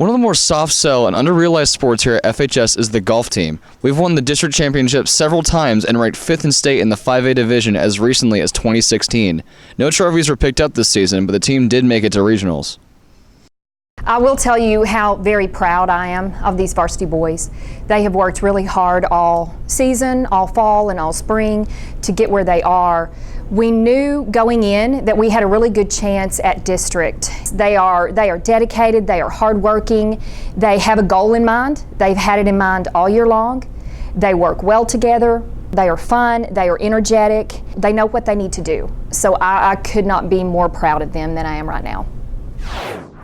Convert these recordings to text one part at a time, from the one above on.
One of the more soft-sell and under-realized sports here at FHS is the golf team. We've won the district championship several times and ranked 5th in state in the 5A division as recently as 2016. No trophies were picked up this season, but the team did make it to regionals. I will tell you how very proud I am of these varsity boys. They have worked really hard all season, all fall, and all spring to get where they are. We knew going in that we had a really good chance at district. They are dedicated, they are hardworking, they have a goal in mind. They've had it in mind all year long. They work well together, they are fun, they are energetic, they know what they need to do. So I could not be more proud of them than I am right now.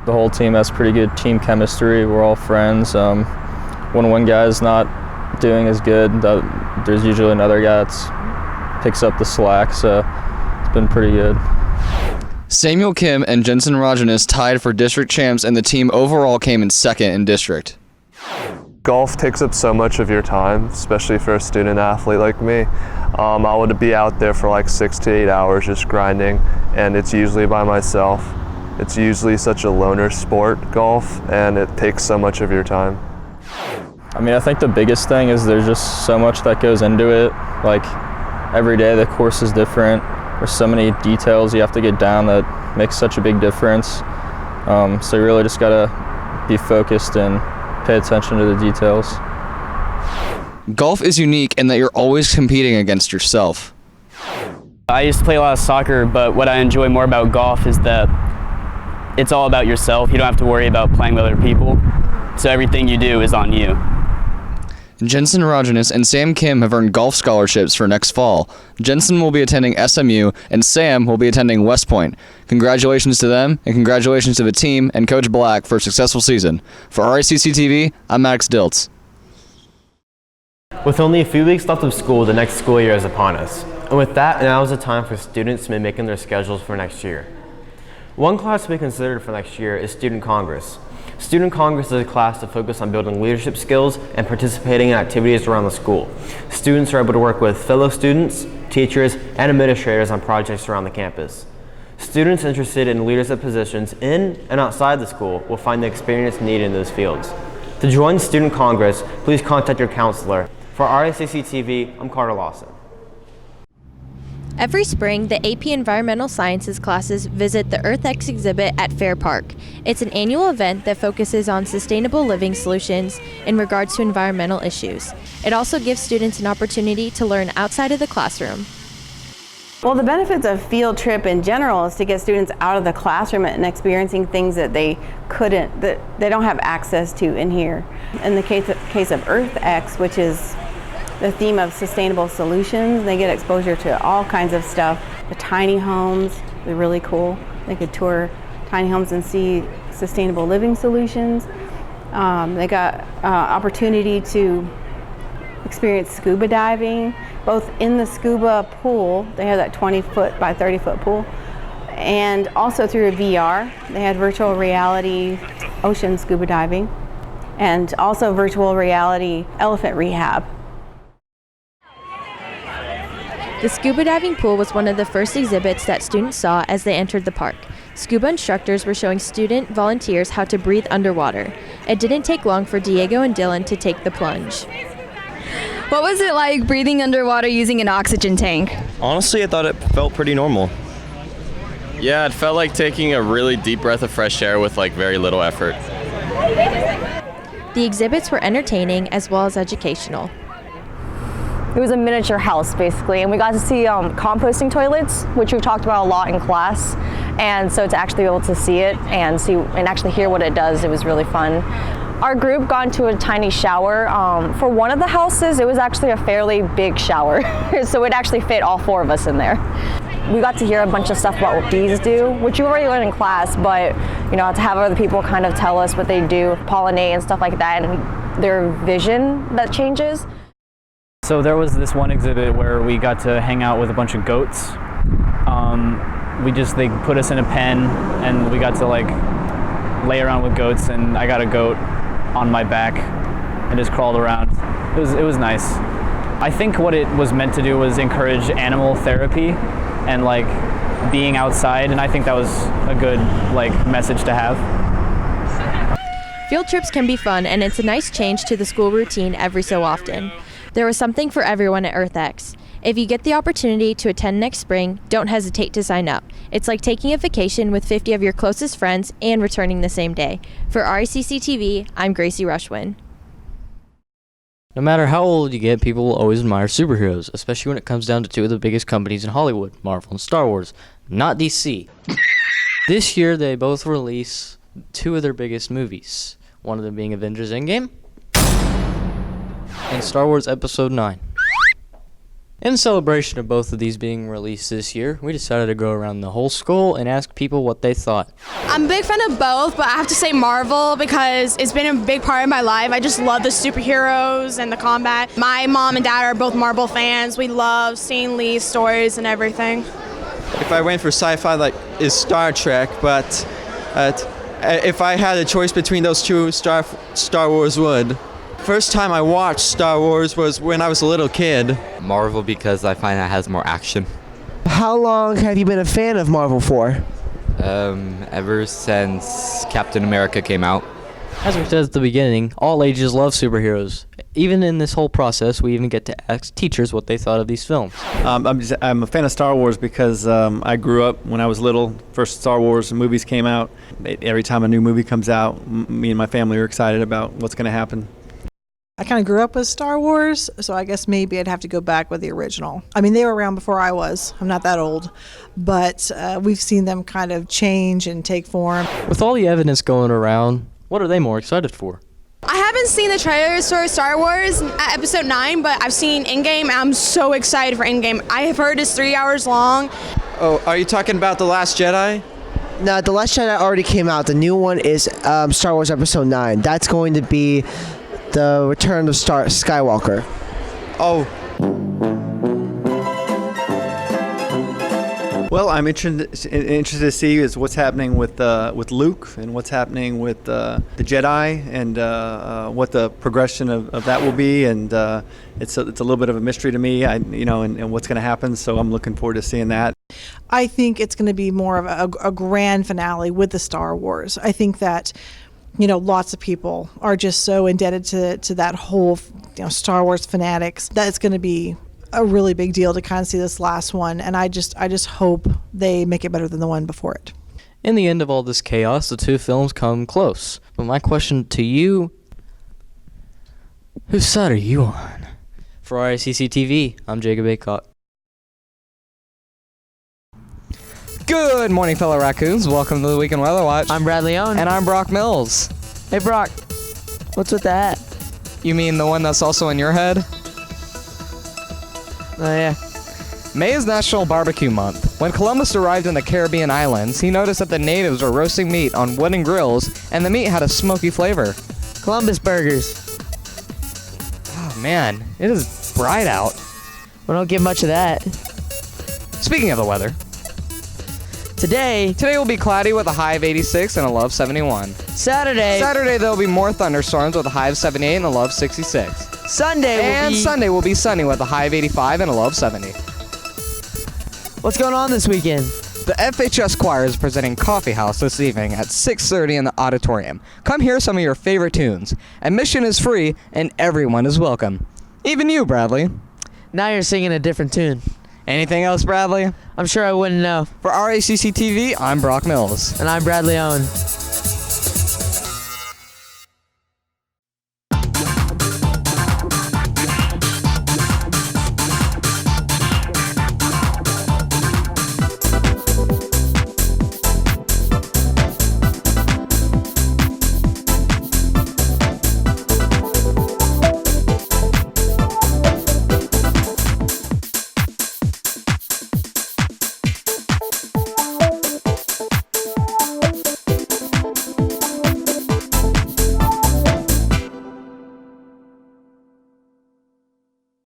The whole team has pretty good team chemistry. We're all friends. When one guy's not doing as good, there's usually another guy that picks up the slack, so it's been pretty good. Samuel Kim and Jensen Rajanis tied for district champs, and the team overall came in 2nd in district. Golf takes up so much of your time, especially for a student athlete like me. I would be out there for like 6 to 8 hours just grinding, and it's usually by myself. It's usually such a loner sport, golf, and it takes so much of your time. I mean, I think the biggest thing is there's just so much that goes into it. Like, every day the course is different. There's so many details you have to get down that makes such a big difference. So you really just gotta be focused and pay attention to the details. Golf is unique in that you're always competing against yourself. I used to play a lot of soccer, but what I enjoy more about golf is that it's all about yourself. You don't have to worry about playing with other people. So everything you do is on you. Jensen Rajanis and Sam Kim have earned golf scholarships for next fall. Jensen will be attending SMU, and Sam will be attending West Point. Congratulations to them, and congratulations to the team and Coach Black for a successful season. For Racc Tv, I'm Max Diltz. With only a few weeks left of school, the next school year is upon us. And with that, now is the time for students to be making their schedules for next year. One class to be considered for next year is Student Congress. Student Congress is a class to focus on building leadership skills and participating in activities around the school. Students are able to work with fellow students, teachers, and administrators on projects around the campus. Students interested in leadership positions in and outside the school will find the experience needed in those fields. To join Student Congress, please contact your counselor. For Racc TV, I'm Carter Lawson. Every spring, the AP Environmental Sciences classes visit the EarthX exhibit at Fair Park. It's an annual event that focuses on sustainable living solutions in regards to environmental issues. It also gives students an opportunity to learn outside of the classroom. Well, the benefits of field trip in general is to get students out of the classroom and experiencing things that they don't have access to in here. In the case of EarthX, which is the theme of sustainable solutions, they get exposure to all kinds of stuff. The tiny homes, they're really cool. They could tour tiny homes and see sustainable living solutions. They got opportunity to experience scuba diving, both in the scuba pool. They have that 20-foot by 30-foot pool, and also through a VR. They had virtual reality ocean scuba diving, and also virtual reality elephant rehab. The scuba diving pool was one of the first exhibits that students saw as they entered the park. Scuba instructors were showing student volunteers how to breathe underwater. It didn't take long for Diego and Dylan to take the plunge. What was it like breathing underwater using an oxygen tank? Honestly, I thought it felt pretty normal. Yeah, it felt like taking a really deep breath of fresh air with like very little effort. The exhibits were entertaining as well as educational. It was a miniature house basically, and we got to see composting toilets, which we've talked about a lot in class, and so to actually be able to see it and actually hear what it does, it was really fun. Our group got into a tiny shower. For one of the houses, it was actually a fairly big shower, so it actually fit all 4 of us in there. We got to hear a bunch of stuff about what bees do, which you already learned in class, but to have other people kind of tell us what they do, pollinate and stuff like that, and their vision that changes. So there was this one exhibit where we got to hang out with a bunch of goats. They put us in a pen and we got to like lay around with goats, and I got a goat on my back and just crawled around. It was nice. I think what it was meant to do was encourage animal therapy and like being outside, and I think that was a good like message to have. Field trips can be fun, and it's a nice change to the school routine every so often. There was something for everyone at EarthX. If you get the opportunity to attend next spring, don't hesitate to sign up. It's like taking a vacation with 50 of your closest friends and returning the same day. For Racc TV, I'm Gracie Rushwin. No matter how old you get, people will always admire superheroes, especially when it comes down to two of the biggest companies in Hollywood, Marvel and Star Wars, not DC. This year, they both release two of their biggest movies, one of them being Avengers Endgame and Star Wars Episode 9. In celebration of both of these being released this year, we decided to go around the whole school and ask people what they thought. I'm a big fan of both, but I have to say Marvel because it's been a big part of my life. I just love the superheroes and the combat. My mom and dad are both Marvel fans. We love seeing Lee's stories and everything. If I went for sci-fi, like, is Star Trek, but if I had a choice between those two, Star Wars would. First time I watched Star Wars was when I was a little kid. Marvel, because I find that has more action. How long have you been a fan of Marvel for? Ever since Captain America came out. As we said at the beginning, all ages love superheroes. Even in this whole process, we even get to ask teachers what they thought of these films. I'm a fan of Star Wars because I grew up when I was little. First Star Wars movies came out. Every time a new movie comes out, me and my family are excited about what's going to happen. I kind of grew up with Star Wars, so I guess maybe I'd have to go back with the original. I mean, they were around before I was. I'm not that old. But we've seen them kind of change and take form. With all the evidence going around, what are they more excited for? I haven't seen the trailers for Star Wars at Episode 9, but I've seen Endgame, and I'm so excited for Endgame. I have heard it's 3 hours long. Oh, are you talking about The Last Jedi? No, The Last Jedi already came out. The new one is Star Wars Episode 9. That's going to be the Return of Skywalker. Oh. Well, I'm interested to see is what's happening with Luke and what's happening with the Jedi and what the progression of that will be, and it's a little bit of a mystery to me, and what's going to happen. So I'm looking forward to seeing that. I think it's going to be more of a grand finale with the Star Wars. I think that lots of people are just so indebted to that whole Star Wars fanatics that it's going to be a really big deal to kind of see this last one, and I just hope they make it better than the one before it. In the end of all this chaos, the two films come close. But my question to you, whose side are you on? For Racc TV, I'm Jacob Aycock. Good morning, fellow raccoons. Welcome to the Weekend Weather Watch. I'm Bradley Owen. And I'm Brock Mills. Hey, Brock. What's with that? You mean the one that's also in your head? Oh, yeah. May is National Barbecue Month. When Columbus arrived in the Caribbean islands, he noticed that the natives were roasting meat on wooden grills, and the meat had a smoky flavor. Columbus burgers. Oh, man. It is bright out. We don't get much of that. Speaking of the weather. Today will be cloudy with a high of 86 and a low of 71. Saturday there will be more thunderstorms with a high of 78 and a low of 66. Sunday will be sunny with a high of 85 and a low of 70. What's going on this weekend? The FHS Choir is presenting Coffee House this evening at 6:30 in the auditorium. Come hear some of your favorite tunes. Admission is free and everyone is welcome. Even you, Bradley. Now you're singing a different tune. Anything else, Bradley? I'm sure I wouldn't know. For Racc TV, I'm Brock Mills. And I'm Bradley Owen.